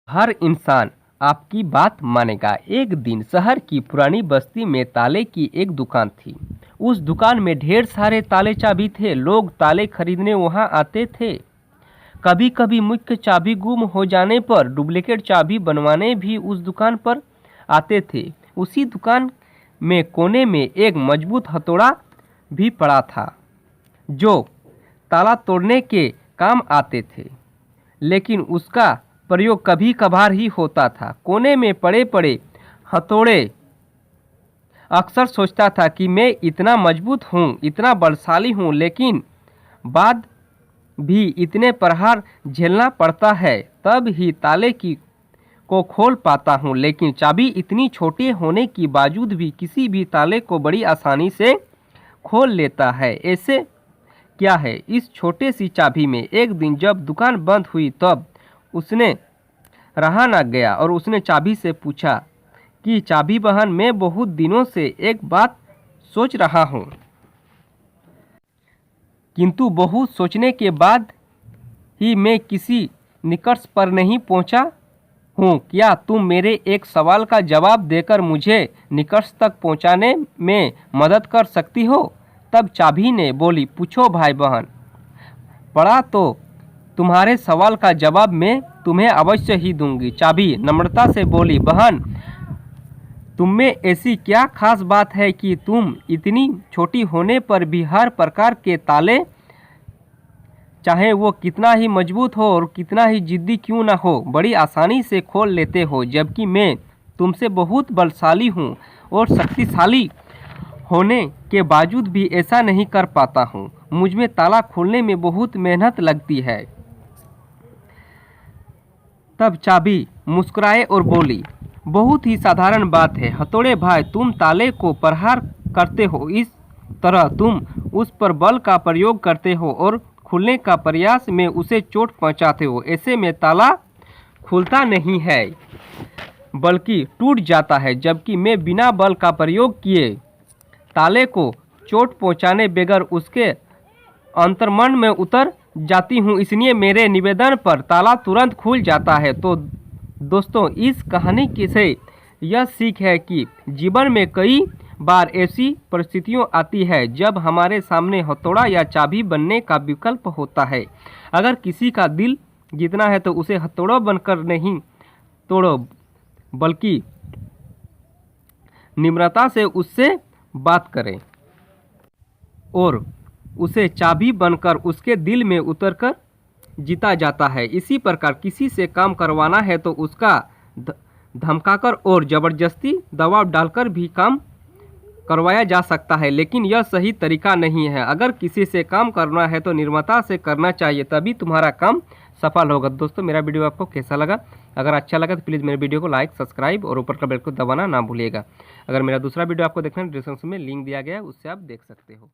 हर इंसान आपकी बात मानेगा। एक दिन शहर की पुरानी बस्ती में ताले की एक दुकान थी। उस दुकान में ढेर सारे ताले चाबी थे। लोग ताले खरीदने वहां आते थे। कभी कभी मुख्य चाबी गुम हो जाने पर डुप्लीकेट चाबी बनवाने भी उस दुकान पर आते थे। उसी दुकान में कोने में एक मजबूत हथौड़ा भी पड़ा था जो ताला तोड़ने के काम आते थे, लेकिन उसका प्रयोग कभी कभार ही होता था। कोने में पड़े पड़े हथौड़े अक्सर सोचता था कि मैं इतना मजबूत हूँ, इतना बलशाली हूँ, लेकिन बाद भी इतने प्रहार झेलना पड़ता है, तब ही ताले को खोल पाता हूँ। लेकिन चाबी इतनी छोटी होने के बावजूद भी किसी भी ताले को बड़ी आसानी से खोल लेता है। ऐसे क्या है इस छोटे सी चाबी में? एक दिन जब दुकान बंद हुई तब उसने रहा न गया और उसने चाबी से पूछा कि चाबी बहन, मैं बहुत दिनों से एक बात सोच रहा हूँ, किंतु बहुत सोचने के बाद ही मैं किसी निष्कर्ष पर नहीं पहुँचा हूँ। क्या तुम मेरे एक सवाल का जवाब देकर मुझे निष्कर्ष तक पहुँचाने में मदद कर सकती हो? तब चाबी ने बोली, पूछो भाई बहन, पड़ा तो तुम्हारे सवाल का जवाब मैं तुम्हें अवश्य ही दूंगी। चाबी नम्रता से बोली, बहन, तुममें ऐसी क्या खास बात है कि तुम इतनी छोटी होने पर भी हर प्रकार के ताले, चाहे वो कितना ही मजबूत हो और कितना ही जिद्दी क्यों ना हो, बड़ी आसानी से खोल लेते हो, जबकि मैं तुमसे बहुत बलशाली हूँ और शक्तिशाली होने के बावजूद भी ऐसा नहीं कर पाता हूँ। मुझ में ताला खोलने में बहुत मेहनत लगती है। तब चाबी मुस्कुराए और बोली, बहुत ही साधारण बात है हथौड़े भाई, तुम ताले को प्रहार करते हो, इस तरह तुम उस पर बल का प्रयोग करते हो और खुलने का प्रयास में उसे चोट पहुंचाते हो। ऐसे में ताला खुलता नहीं है बल्कि टूट जाता है, जबकि मैं बिना बल का प्रयोग किए ताले को चोट पहुंचाने बगैर उसके अंतर्मन में उतर जाती हूँ, इसलिए मेरे निवेदन पर ताला तुरंत खुल जाता है। तो दोस्तों, इस कहानी से यह सीख है कि जीवन में कई बार ऐसी परिस्थितियाँ आती है जब हमारे सामने हथौड़ा या चाबी बनने का विकल्प होता है। अगर किसी का दिल जीतना है तो उसे हथौड़ा बनकर नहीं तोड़ो, बल्कि निम्रता से उससे बात करें और उसे चाबी बनकर उसके दिल में उतरकर जीता जाता है। इसी प्रकार किसी से काम करवाना है तो उसका धमकाकर और ज़बरदस्ती दबाव डालकर भी काम करवाया जा सकता है, लेकिन यह सही तरीका नहीं है। अगर किसी से काम करना है तो निर्ममता से करना चाहिए, तभी तुम्हारा काम सफल होगा। दोस्तों, मेरा वीडियो आपको कैसा लगा? अगर अच्छा लगा तो प्लीज़ मेरे वीडियो को लाइक, सब्सक्राइब और ऊपर का बेल को दबाना ना भूलिएगा। अगर मेरा दूसरा वीडियो आपको देखना है, डिस्क्रिप्शन में लिंक दिया गया है, उससे आप देख सकते हो।